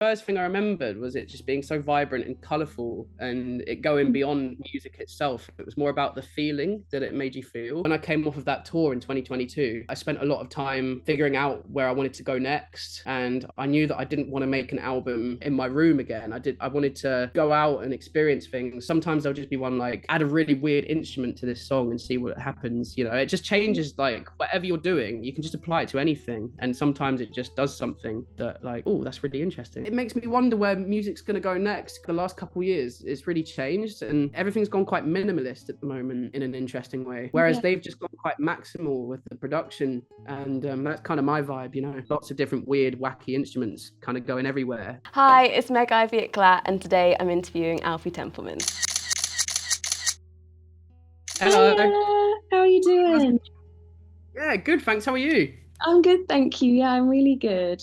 first thing I remembered was it just being so vibrant and colourful, and it going beyond music itself. It was more about the feeling that it made you feel. When I came off of that tour in 2022, I spent a lot of time figuring out where I wanted to go next, and I knew that I didn't want to make an album in my room again. I wanted to go out and experience things. Sometimes there'll just be one like, add a really weird instrument to this song and see what happens. You know, it just changes, like whatever you're doing, you can just apply it to anything. And sometimes it just does something that like, oh, that's really interesting. It makes me wonder where music's going to go next. The last couple of years, it's really changed, and everything's gone quite minimalist at the moment in an interesting way. Whereas they've just gone quite maximal with the production, and that's kind of my vibe, you know. Lots of different weird, wacky instruments kind of going everywhere. Hi, it's Meg Ivy at KLAT, and today I'm interviewing Alfie Templeman. Hello. Hiya. How are you doing? Yeah, good, thanks. How are you? I'm good, thank you. Yeah, I'm really good.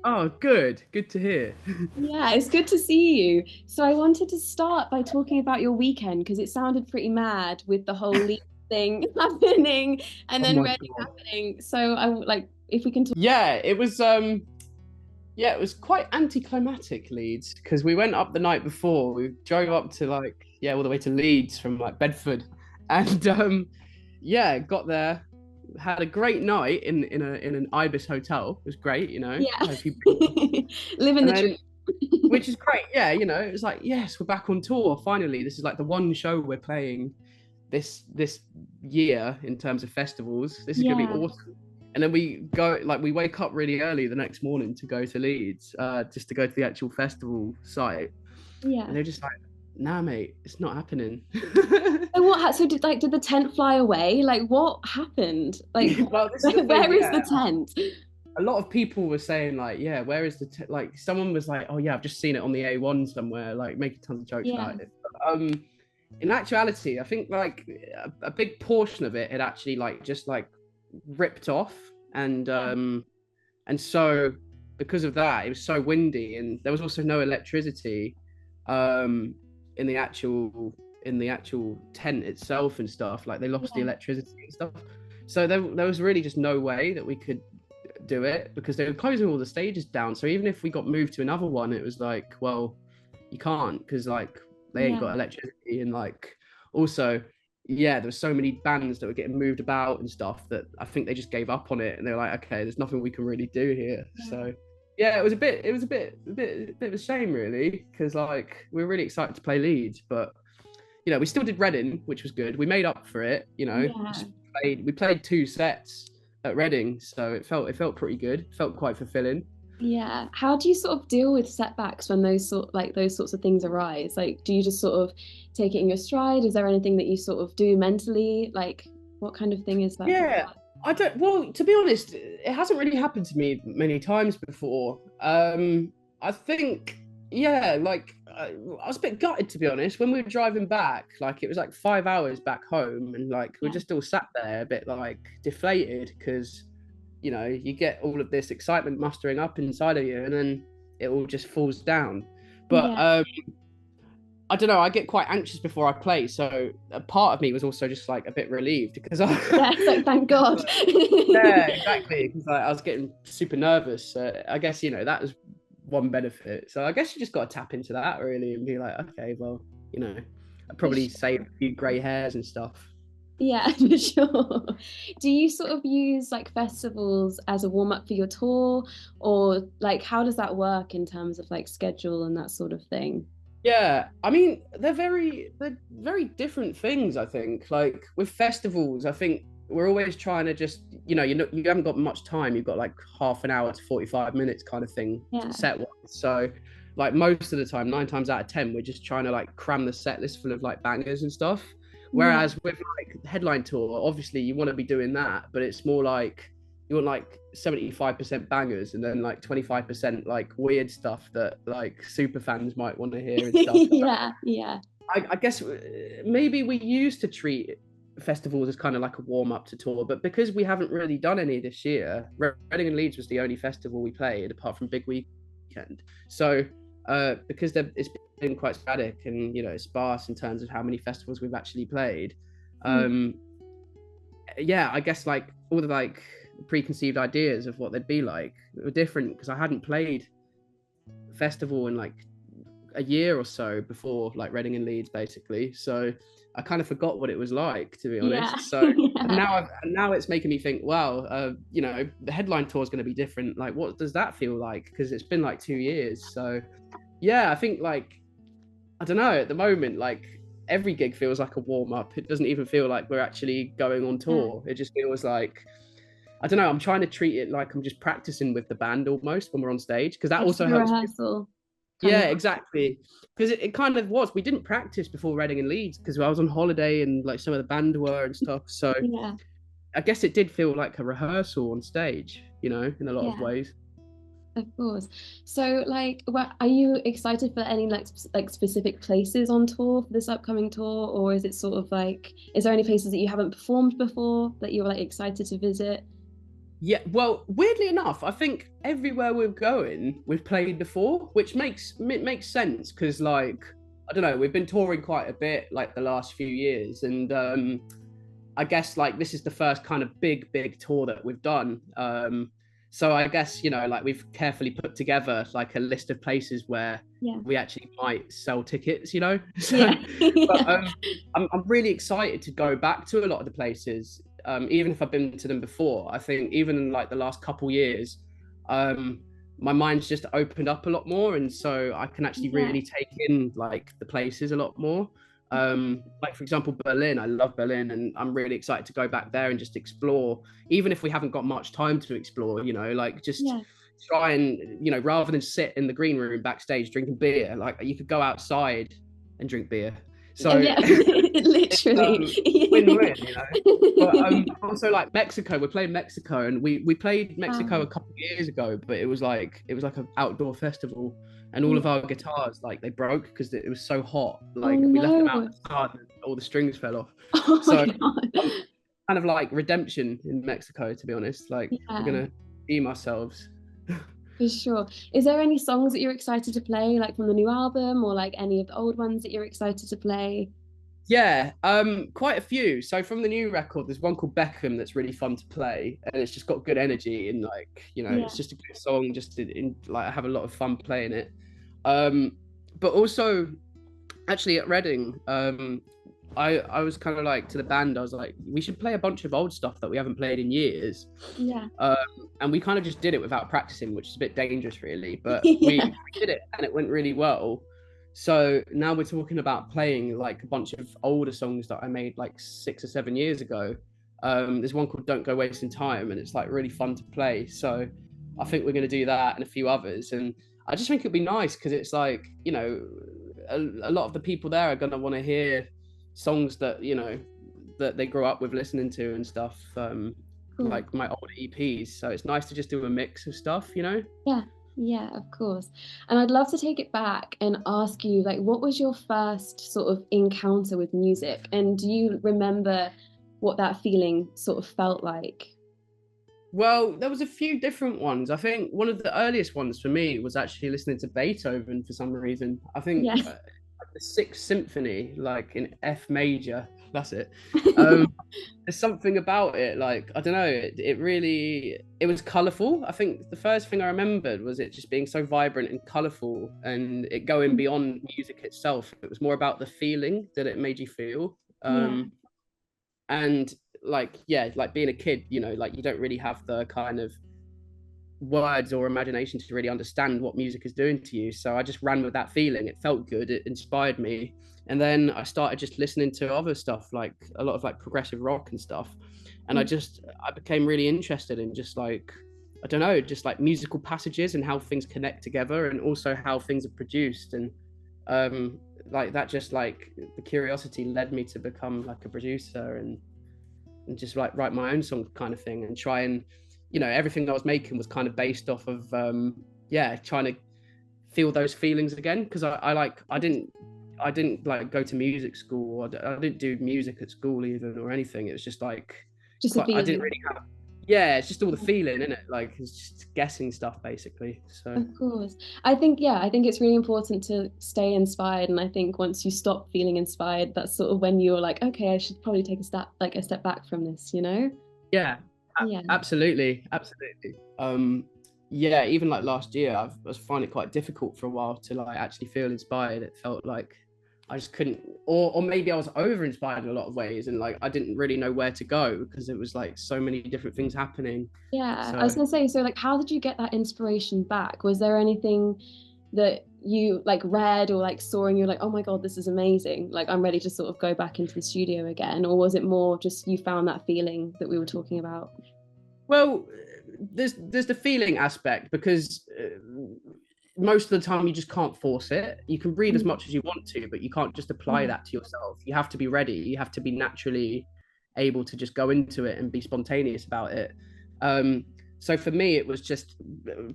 Oh, good. Good to hear. Yeah, it's good to see you. So I wanted to start by talking about your weekend because it sounded pretty mad with the whole Leeds thing happening and then Reading happening. So I like if we can talk. Yeah, it was it was quite anticlimactic, Leeds, because we went up the night before. We drove up to like all the way to Leeds from like Bedford, and got there, had a great night in an Ibis hotel. It was great, you know. Yeah. Living the dream. Which is great. Yeah, you know, it was like, yes, we're back on tour finally. This is like the one show we're playing this year in terms of festivals. This is gonna be awesome. And then we wake up really early the next morning to go to Leeds, just to go to the actual festival site. Yeah. And they're just like, nah, mate, it's not happening. So did the tent fly away? Like, what happened? Like, well, where is the tent? A lot of people were saying like, yeah, where is the tent? Like, someone was like, oh yeah, I've just seen it on the A1 somewhere, like making tons of jokes about it. But, in actuality, I think like a big portion of it had actually like just like ripped off, and so because of that, it was so windy, and there was also no electricity in the actual tent itself and stuff. Like they lost the electricity and stuff, so there was really just no way that we could do it because they were closing all the stages down. So even if we got moved to another one, it was like, well, you can't, because like they ain't got electricity, and like also there were so many bands that were getting moved about and stuff that I think they just gave up on it, and they were like, okay, there's nothing we can really do here. So it was a bit of a shame really, because like we were really excited to play Leeds, but you know, we still did Reading, which was good. We made up for it, you know. We played 2 sets at Reading, so it felt pretty good. It felt quite fulfilling. Yeah. How do you sort of deal with setbacks when those sorts of things arise? Like, do you just sort of take it in your stride? Is there anything that you sort of do mentally? Like, what kind of thing is that? Yeah, I don't. Well, to be honest, it hasn't really happened to me many times before. I think, like I was a bit gutted, to be honest, when we were driving back. Like it was like 5 hours back home, and like we just all sat there a bit like deflated because, you know, you get all of this excitement mustering up inside of you, and then it all just falls down. But I don't know, I get quite anxious before I play, so a part of me was also just like a bit relieved because like, thank God. Yeah, exactly, because like, I was getting super nervous. I guess, you know, that was one benefit. So I guess you just got to tap into that really and be like, okay, well, you know, I probably saved a few grey hairs and stuff. Yeah, for sure. Do you sort of use like festivals as a warm up for your tour, or like how does that work in terms of like schedule and that sort of thing? Yeah, I mean, they're very different things, I think. Like with festivals, I think we're always trying to just, you haven't got much time. You've got like half an hour to 45 minutes kind of thing set wise. So like most of the time, 9 times out of 10, we're just trying to like cram the set list full of like bangers and stuff. Whereas with like headline tour, obviously you want to be doing that, but it's more like you want like 75% bangers and then like 25% like weird stuff that like super fans might want to hear and stuff. I guess maybe we used to treat festivals as kind of like a warm up to tour, but because we haven't really done any this year, Reading and Leeds was the only festival we played apart from Big Weekend. So because it's been quite sporadic and, you know, sparse in terms of how many festivals we've actually played. I guess like all the like preconceived ideas of what they'd be like were different because I hadn't played festival in like a year or so before like Reading and Leeds basically, so I kind of forgot what it was like, to be honest. So and now it's making me think, wow, you know, the headline tour is going to be different. Like, what does that feel like? Because it's been like 2 years. So yeah, I think like, I don't know, at the moment, like every gig feels like a warm-up. It doesn't even feel like we're actually going on tour. It just feels like, I don't know, I'm trying to treat it like I'm just practicing with the band almost when we're on stage, because that also helps. Rehearsal. Yeah, exactly. Because it kind of was. We didn't practice before Reading and Leeds because I was on holiday and like some of the band were and stuff. So yeah, I guess it did feel like a rehearsal on stage, you know, in a lot of ways. Of course. So like, what are you excited for any like specific places on tour for this upcoming tour, or is it sort of like, is there any places that you haven't performed before that you're like excited to visit? Yeah, well, weirdly enough, I think everywhere we're going, we've played before, which makes sense because, like, I don't know, we've been touring quite a bit like the last few years, and I guess like this is the first kind of big tour that we've done. So I guess, you know, like we've carefully put together like a list of places where we actually might sell tickets, you know. So, but I'm really excited to go back to a lot of the places. Even if I've been to them before, I think even in like the last couple years, my mind's just opened up a lot more, and so I can actually really take in like the places a lot more. Like for example, Berlin, I love Berlin, and I'm really excited to go back there and just explore, even if we haven't got much time to explore, you know, like just try and, you know, rather than sit in the green room backstage drinking beer, like you could go outside and drink beer. So literally win-win, you know. But also like Mexico, we're playing Mexico, and we played Mexico a couple of years ago, but it was like an outdoor festival, and all of our guitars, like, they broke because it was so hot. Like we left them outside and all the strings fell off. So kind of like redemption in Mexico, to be honest. Like we're gonna beam ourselves. For sure. Is there any songs that you're excited to play, like from the new album, or like any of the old ones that you're excited to play? Yeah, quite a few. So from the new record, there's one called Beckham that's really fun to play, and it's just got good energy, and like, you know, it's just a good song. Just like I have a lot of fun playing it. But also, actually at Reading, I was kind of like, to the band, I was like, we should play a bunch of old stuff that we haven't played in years. And we kind of just did it without practicing, which is a bit dangerous really, but we did it and it went really well. So now we're talking about playing like a bunch of older songs that I made like 6 or 7 years ago. There's one called Don't Go Wasting Time, and it's like really fun to play. So I think we're going to do that and a few others. And I just think it'd be nice because it's like, you know, a lot of the people there are going to want to hear songs that, you know, that they grew up with listening to and stuff, like my old EPs. So it's nice to just do a mix of stuff, you know? Yeah, of course. And I'd love to take it back and ask you, like, what was your first sort of encounter with music? And do you remember what that feeling sort of felt like? Well, there was a few different ones. I think one of the earliest ones for me was actually listening to Beethoven for some reason. I think the Sixth Symphony, like in F major, that's it. There's something about it, like, I don't know, it was colourful. I think the first thing I remembered was it just being so vibrant and colourful, and it going beyond music itself. It was more about the feeling that it made you feel. And like, like being a kid, you know, like you don't really have the kind of words or imagination to really understand what music is doing to you. So I just ran with that feeling. It felt good, it inspired me. And then I started just listening to other stuff, like a lot of like progressive rock and stuff. And I became really interested in just like, I don't know, just like musical passages and how things connect together, and also how things are produced. And like that, just like the curiosity led me to become like a producer and just like write my own song kind of thing, and try and, you know, everything I was making was kind of based off of trying to feel those feelings again, because I didn't like go to music school, or I didn't do music at school even or anything. It was just like I didn't really have, it's just all the feeling in it, like it's just guessing stuff basically. So of course, I think it's really important to stay inspired, and I think once you stop feeling inspired, that's sort of when you're like, okay, I should probably take a step back from this, you know? Absolutely. yeah, even like last year, I was finding it quite difficult for a while to like actually feel inspired. It felt like I just couldn't, or maybe I was over inspired in a lot of ways, and like I didn't really know where to go because it was like so many different things happening. Yeah, I So was gonna say, so like, how did you get that inspiration back? Was there anything that you like read or like saw and you're like, oh my God, this is amazing, like I'm ready to sort of go back into the studio again? Or was it more just you found that feeling that we were talking about? well, there's the feeling aspect, because most of the time you just can't force it. You can read as much as you want to, but you can't just apply that to yourself. You have to be ready. You have to be naturally able to just go into it and be spontaneous about it. So for me, it was just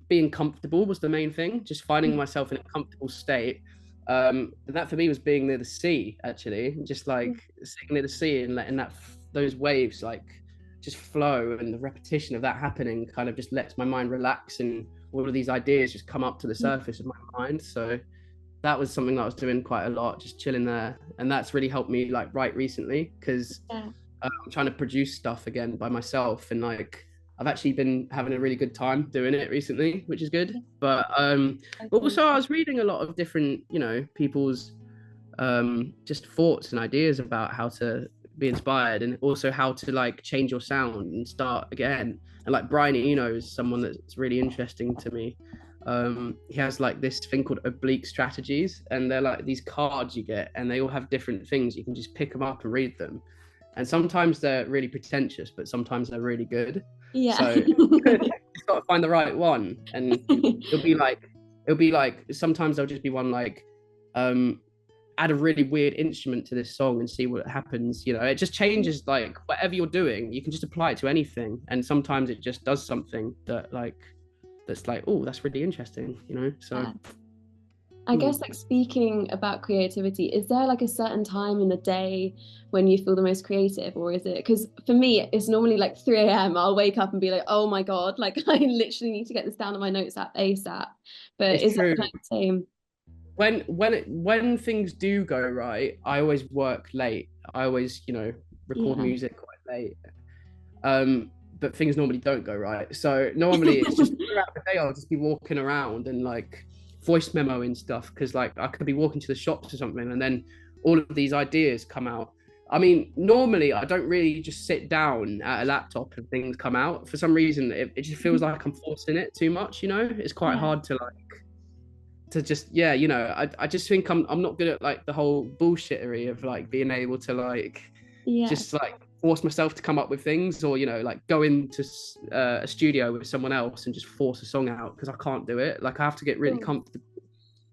being comfortable was the main thing, just finding myself in a comfortable state. And that for me was being near the sea, actually, just like sitting near the sea and letting those waves like just flow, and the repetition of that happening kind of just lets my mind relax, and all of these ideas just come up to the surface of my mind. So that was something that I was doing quite a lot, just chilling there, and that's really helped me like write recently, because I'm trying to produce stuff again by myself, and like I've actually been having a really good time doing it recently, which is good. But also I was reading a lot of different, you know, people's just thoughts and ideas about how to be inspired, and also how to like change your sound and start again. And like Brian Eno is someone that's really interesting to me. He has like this thing called oblique strategies, and they're like these cards you get, and they all have different things. You can just pick them up and read them, and sometimes they're really pretentious, but sometimes they're really good. So you've got to find the right one, and it'll be like sometimes there'll just be one like add a really weird instrument to this song and see what happens. You know, it just changes, like whatever you're doing, you can just apply it to anything, and sometimes it just does something that like that's like, oh, that's really interesting, you know. So I guess, like, speaking about creativity, is there like a certain time in the day when you feel the most creative, or is it, because for me it's normally like 3 a.m. I'll wake up and be like, oh my God, like I literally need to get this down on my notes app ASAP. But it's is true. it like the same? When things do go right, I always work late. I always, you know, record music quite late. But things normally don't go right. So normally it's just throughout the day I'll just be walking around and like voice memoing stuff, because like I could be walking to the shops or something, and then all of these ideas come out. I mean, normally I don't really just sit down at a laptop and things come out. For some reason, it just feels like I'm forcing it too much, you know? It's quite hard to like to just, yeah, you know, I just think I'm not good at like the whole bullshittery of like being able to like just like force myself to come up with things, or, you know, like go into a studio with someone else and just force a song out, because I can't do it. Like I have to get really comfortable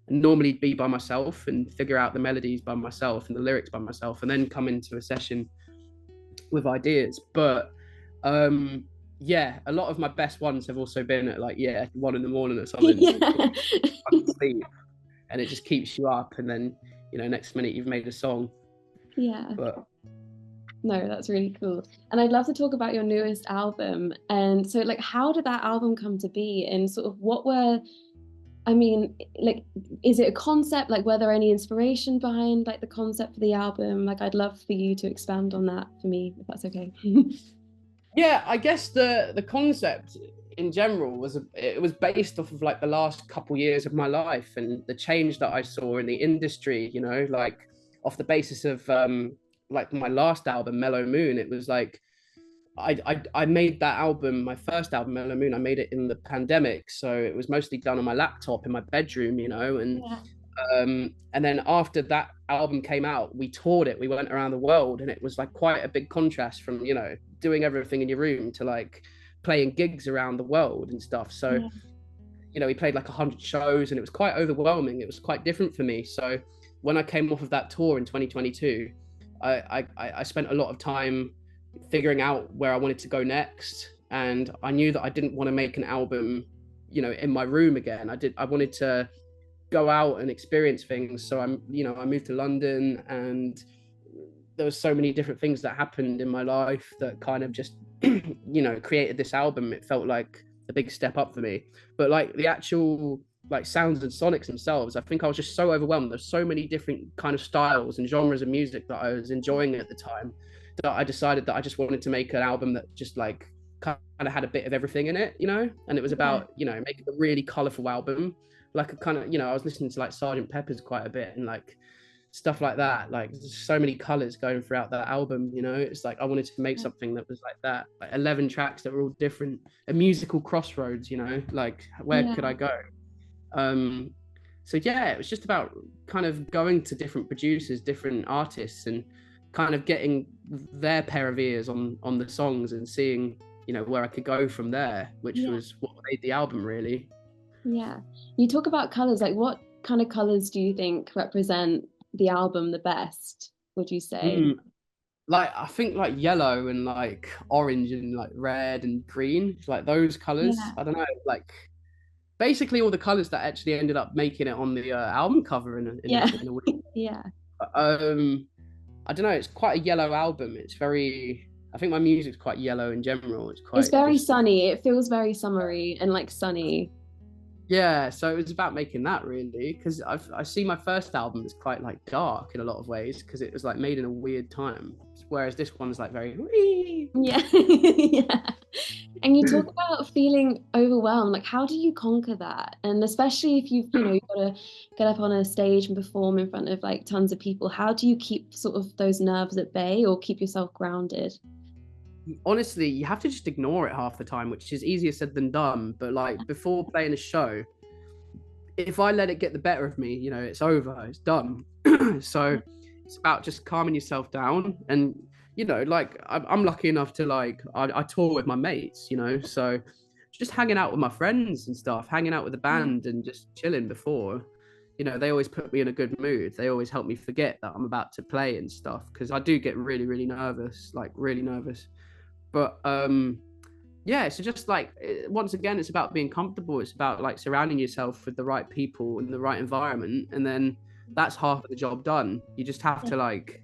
and normally be by myself and figure out the melodies by myself and the lyrics by myself, and then come into a session with ideas. But yeah, a lot of my best ones have also been at like 1 a.m. or something. Sleep, and it just keeps you up, and then, you know, next minute you've made a song. But no, that's really cool. And I'd love to talk about your newest album. And so, like, how did that album come to be, and sort of what were, I mean, like, is it a concept? Like, were there any inspiration behind like the concept for the album? Like, I'd love for you to expand on that for me, if that's okay. Yeah, I guess the concept in general was based off of like the last couple years of my life and the change that I saw in the industry, you know, like off the basis of like my last album, Mellow Moon. It was like I made that album, my first album, Mellow Moon, I made it in the pandemic, so it was mostly done on my laptop in my bedroom, you know. And then after that album came out, we toured it, we went around the world, and it was like quite a big contrast from, you know, doing everything in your room to like playing gigs around the world and stuff. So you know, we played like 100 shows, and it was quite overwhelming. It was quite different for me. So when I came off of that tour in 2022, I spent a lot of time figuring out where I wanted to go next, and I knew that I didn't want to make an album, you know, in my room again. I wanted to go out and experience things. So I moved to London, and there was so many different things that happened in my life that kind of just you know, created this album. It felt like a big step up for me. But like the actual like sounds and sonics themselves, I think I was just so overwhelmed. There's so many different kind of styles and genres of music that I was enjoying at the time, that I decided that I just wanted to make an album that just like kind of had a bit of everything in it, you know, and it was about, you know, making a really colorful album, like a kind of, you know, I was listening to like Sergeant Pepper's quite a bit and like stuff like that. Like there's so many colors going throughout that album, you know. It's like I wanted to make something that was like that, like 11 tracks that were all different, a musical crossroads, you know, like where could I go? So yeah, it was just about kind of going to different producers, different artists, and kind of getting their pair of ears on the songs and seeing, you know, where I could go from there, which was what made the album really. Yeah, you talk about colors, like what kind of colors do you think represent the album the best, would you say? Like I think like yellow and like orange and like red and green, like those colors. I don't know, like basically all the colors that actually ended up making it on the album cover in a way. I don't know, it's quite a yellow album. It's very, I think my music's quite yellow in general. It's very sunny. It feels very summery and like sunny. Yeah, so it was about making that really, because I see my first album as quite like dark in a lot of ways because it was like made in a weird time, whereas this one's like very yeah. Yeah. And you talk about feeling overwhelmed, like how do you conquer that? And especially if you've got to get up on a stage and perform in front of like tons of people, how do you keep sort of those nerves at bay or keep yourself grounded? Honestly, you have to just ignore it half the time, which is easier said than done. But like before playing a show, if I let it get the better of me, you know, it's over, it's done. So it's about just calming yourself down. And, you know, like I'm lucky enough to like, I tour with my mates, you know, so just hanging out with my friends and stuff, hanging out with the band and just chilling before, you know, they always put me in a good mood. They always help me forget that I'm about to play and stuff, because I do get really, really nervous, like really nervous. But yeah, so just like once again, it's about being comfortable. It's about like surrounding yourself with the right people in the right environment, and then that's half of the job done. You just have to like,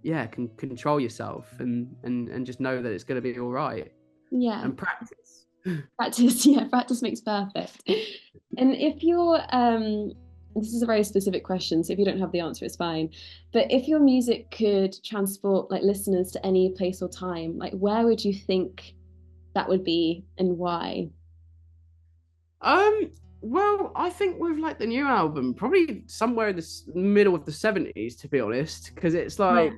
can control yourself and just know that it's going to be all right. Yeah, and practice. Practice makes perfect. And if you're this is a very specific question, so if you don't have the answer, it's fine. But if your music could transport like listeners to any place or time, like where would you think that would be and why? Well, I think with like the new album, probably somewhere in the middle of the 70s, to be honest, because it's like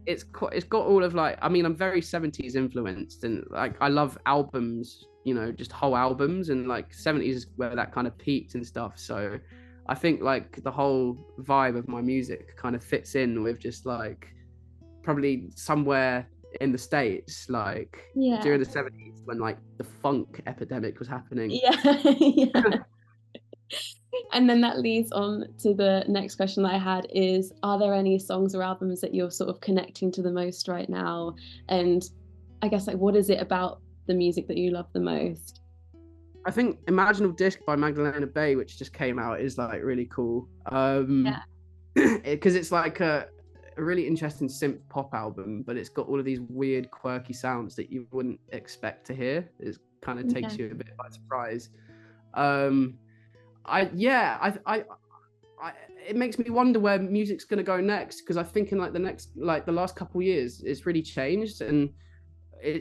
it's got all of like, I mean, I'm very 70s influenced, and like I love albums, you know, just whole albums, and like 70s is where that kind of peaked and stuff. So I think like the whole vibe of my music kind of fits in with just like probably somewhere in the States, like during the 70s when like the funk epidemic was happening. And then that leads on to the next question that I had is, are there any songs or albums that you're sort of connecting to the most right now? And I guess like, what is it about the music that you love the most? I think Imaginal Disc by Magdalena Bay, which just came out, is like really cool. Because it's like a really interesting synth pop album, but it's got all of these weird, quirky sounds that you wouldn't expect to hear. It kind of takes you a bit by surprise. It makes me wonder where music's going to go next, because I think in like the last couple of years, it's really changed, and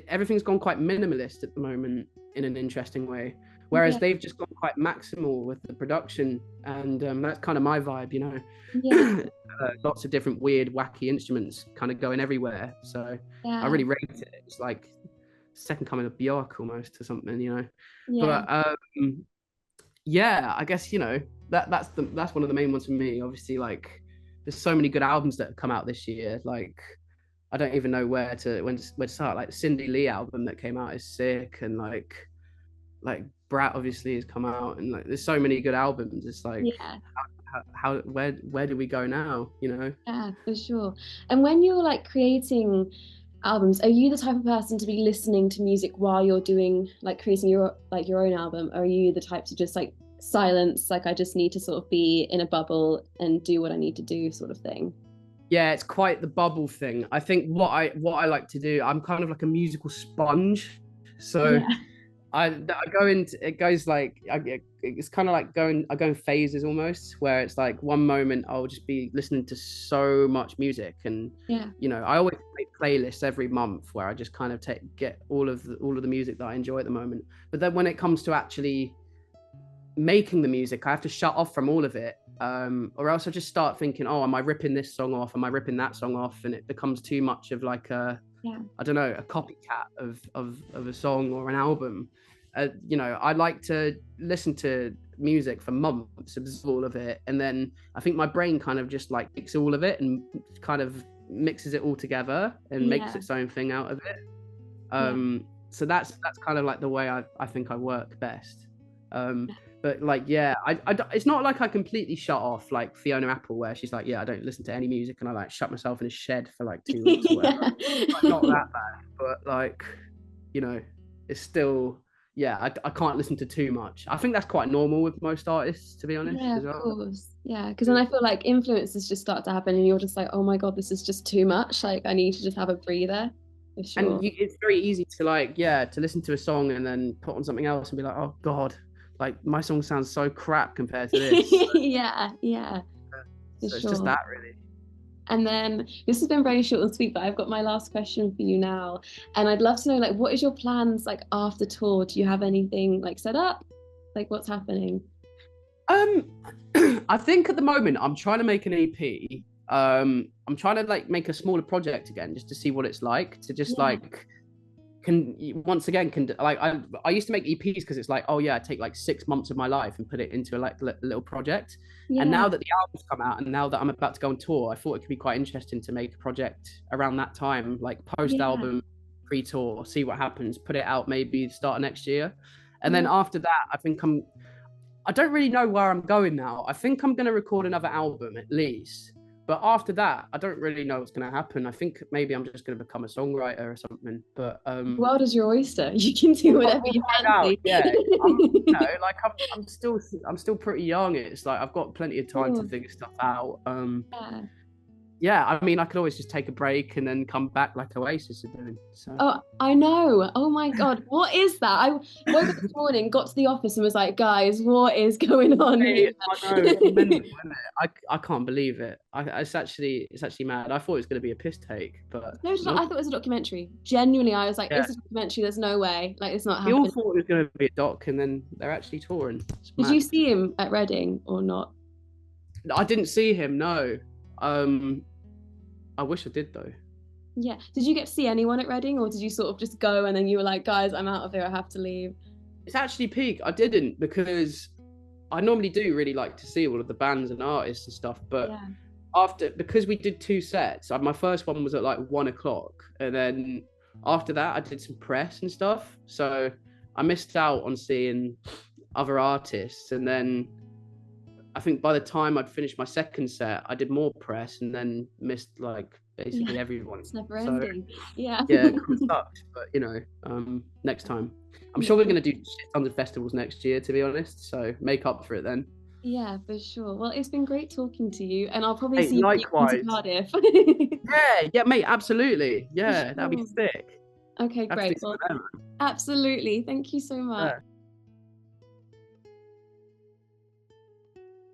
everything's gone quite minimalist at the moment in an interesting way. Whereas they've just gone quite maximal with the production, and that's kind of my vibe, you know. Lots of different weird, wacky instruments kind of going everywhere. So I really rate it. It's like second coming of Björk almost, or something, you know. But I guess, you know, that's one of the main ones for me. Obviously, like there's so many good albums that have come out this year. Like I don't even know where to start. Like the Cindy Lee album that came out is sick, and like Brat obviously has come out, and like there's so many good albums. It's like where do we go now, you know? Yeah, for sure. And when you're like creating albums, are you the type of person to be listening to music while you're doing like creating your own album, or are you the type to just like silence, like I just need to sort of be in a bubble and do what I need to do sort of thing? Yeah, it's quite the bubble thing. I think what I like to do, I'm kind of like a musical sponge. So I go into, it goes like, it's kind of like I go in phases almost, where it's like one moment I'll just be listening to so much music, and you know, I always make playlists every month where I just kind of get all of the music that I enjoy at the moment. But then when it comes to actually making the music, I have to shut off from all of it, or else I just start thinking, oh, am I ripping this song off? Am I ripping that song off? And it becomes too much of like a I don't know, a copycat of a song or an album. You know, I like to listen to music for months, absorb all of it, and then I think my brain kind of just like takes all of it and kind of mixes it all together and makes its own thing out of it. So that's kind of like the way I think I work best. But like, I it's not like I completely shut off like Fiona Apple, where she's like, I don't listen to any music, and I like shut myself in a shed for like 2 weeks or whatever. Like, not that bad, but like, you know, it's still, I can't listen to too much. I think that's quite normal with most artists, to be honest. Of course. Because then I feel like influences just start to happen and you're just like, oh my God, this is just too much. Like, I need to just have a breather. For sure. And it's very easy to like, to listen to a song and then put on something else and be like, oh God, like my song sounds so crap compared to this. So it's just that, really. And then this has been very short and sweet, but I've got my last question for you now, and I'd love to know, like, what is your plans like after tour? Do you have anything like set up? Like, what's happening? I think at the moment I'm trying to make an EP. I'm trying to like make a smaller project again, just to see what it's like to just like I used to make EPs because it's like, I take like 6 months of my life and put it into a little project. And now that the album's come out and now that I'm about to go on tour, I thought it could be quite interesting to make a project around that time, like post album, pre-tour, see what happens, put it out maybe the start of next year. And then after that, I don't really know where I'm going now. I think I'm going to record another album at least. But after that, I don't really know what's going to happen. I think maybe I'm just going to become a songwriter or something. But the world is your oyster. You can do whatever you fancy. I'm still pretty young. It's like I've got plenty of time to figure stuff out. I mean, I could always just take a break and then come back like Oasis are doing. So. Oh, I know. Oh my God, what is that? I woke up this morning, got to the office, and was like, "Guys, what is going on here?" I know, it's mental, isn't it? I can't believe it. It's actually mad. I thought it was going to be a piss take, but no, I thought it was a documentary. Genuinely, I was like, "It's a documentary. There's no way. Like, it's not happening." We all thought it was going to be a doc, and then they're actually touring. Did you see him at Reading or not? I didn't see him. No. I wish I did though. Yeah. Did you get to see anyone at Reading, or did you sort of just go and then you were like, guys, I'm out of here, I have to leave? It's actually peak. I didn't, because I normally do really like to see all of the bands and artists and stuff. But because we did 2 sets, my first one was at like 1:00, and then after that I did some press and stuff. So I missed out on seeing other artists, and then I think by the time I'd finished my second set, I did more press and then missed like basically everyone. It's never ending. It sucks, but you know, next time. I'm sure we're going to do tons of festivals next year, to be honest. So make up for it then. Yeah, for sure. Well, it's been great talking to you, and I'll probably see likewise. you in Cardiff. yeah, mate, absolutely. Yeah, that'd be sick. Okay, great. Well, absolutely. Thank you so much.